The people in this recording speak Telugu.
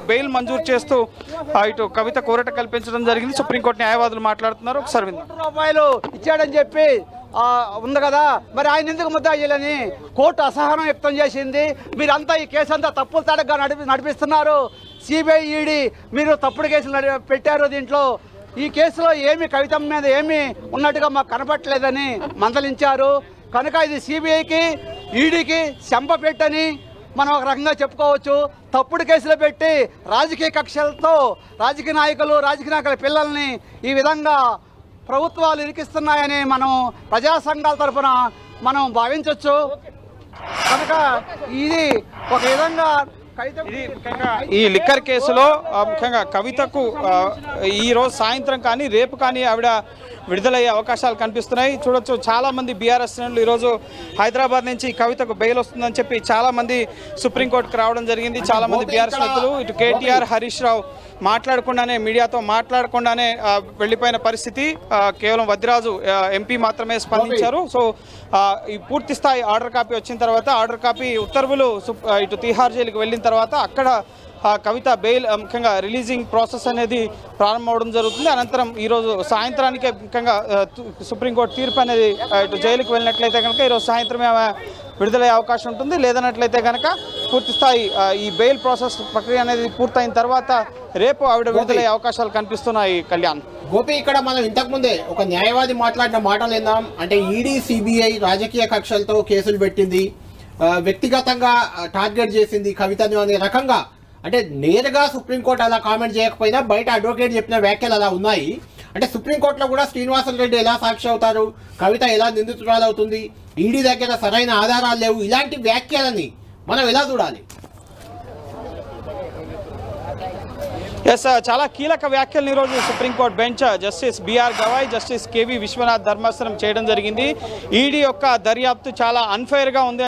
బెయిల్ మంజూరు చేస్తూ ఇటు కవిత కోరట కల్పించడం జరిగింది. సుప్రీంకోర్టు న్యాయవాదులు మాట్లాడుతున్నారు. ఒకసారి రూపాయలు ఇచ్చాడని చెప్పి ఉంది కదా, మరి ఆయన ఎందుకు ముద్ద అయ్యాలని కోర్టు అసహనం వ్యక్తం చేసింది. మీరంతా ఈ కేసు అంతా తప్పులు తడగా నడిపిస్తున్నారు. సిబిఐ ఈడీ మీరు తప్పుడు కేసులు పెట్టారు. దీంట్లో ఈ కేసులో ఏమి కవిత మీద ఏమి ఉన్నట్టుగా మాకు కనపట్టలేదని మందలించారు. కనుక ఇది సిబిఐకి ఈడీకి చెంప పెట్టని మనం ఒక రకంగా చెప్పుకోవచ్చు. తప్పుడు కేసులు పెట్టి రాజకీయ కక్షలతో రాజకీయ నాయకుల పిల్లల్ని ఈ విధంగా ప్రభుత్వాలు ఇరికిస్తున్నాయని మనం ప్రజా సంఘాల తరఫున మనం భావించవచ్చు. కనుక ఇది ఒక విధంగా ఈ లిక్కర్ కేసులో ముఖ్యంగా కవితకు ఈరోజు సాయంత్రం కానీ రేపు కానీ ఆవిడ విడుదలయ్యే అవకాశాలు కనిపిస్తున్నాయి. చూడొచ్చు, చాలామంది బీఆర్ఎస్ శ్రేణులు ఈరోజు హైదరాబాద్ నుంచి కవితకు బెయిల్ వస్తుందని చెప్పి చాలామంది సుప్రీంకోర్టుకు రావడం జరిగింది. చాలామంది బీఆర్ఎస్ నేతలు ఇటు కేటీఆర్, హరీష్ రావు మాట్లాడకుండానే మీడియాతో మాట్లాడకుండానే వెళ్ళిపోయిన పరిస్థితి. కేవలం వద్దిరాజు ఎంపీ మాత్రమే స్పందించారు. సో ఈ పూర్తి స్థాయి ఆర్డర్ కాపీ వచ్చిన తర్వాత, ఆర్డర్ కాపీ ఉత్తర్వులు ఇటు తిహార్ జైలుకి వెళ్ళిన తర్వాత అక్కడ కవిత బెయిల్ ముఖ్యంగా రిలీజింగ్ ప్రాసెస్ అనేది ప్రారంభమవడం జరుగుతుంది. అనంతరం ఈరోజు సాయంత్రానికే ముఖ్యంగా సుప్రీంకోర్టు తీర్పు అనేది ఇటు జైలుకి వెళ్ళినట్లయితే కనుక ఈరోజు సాయంత్రమే ఆమె విడుదలయ్యే అవకాశం ఉంటుంది. లేదన్నట్లయితే కనుక పూర్తి స్థాయి ఈ బెయిల్ ప్రాసెస్ ప్రక్రియ అనేది పూర్తయిన తర్వాత రేపు ఆవిడ విడుదలయ్యే అవకాశాలు కనిపిస్తున్నాయి. కళ్యాణ్, గోపి, ఇక్కడ మనం ఇంతకుముందే ఒక న్యాయవాది మాట్లాడిన మాటలు విన్నాం. అంటే ఈడీ, సిబిఐ రాజకీయ కక్షలతో కేసులు పెట్టింది, వ్యక్తిగతంగా టార్గెట్ చేసింది కవితను అనే రకంగా, అంటే నేరుగా సుప్రీంకోర్టు అలా కామెంట్ చేయకపోయినా బయట అడ్వకేట్ చెప్పిన వ్యాఖ్యలు అలా ఉన్నాయి. అంటే సుప్రీంకోర్టులో కూడా శ్రీనివాసన్ రెడ్డి ఎలా సాక్షి అవుతారు, కవిత ఎలా నిందితురాలు అవుతుంది, ఈడీ దగ్గర సరైన ఆధారాలు లేవు, ఇలాంటి వ్యాఖ్యలని మనం ఎలా చూడాలి? ఎస్, చాలా కీలక వ్యాఖ్యలను ఈరోజు supreme court bench justice BR Gavai, justice KV Viswanath ధర్మాసనం చేయడం జరిగింది. ఈడీ యొక్క దర్యాప్తు చాలా అన్ఫెయిర్గా ఉంది.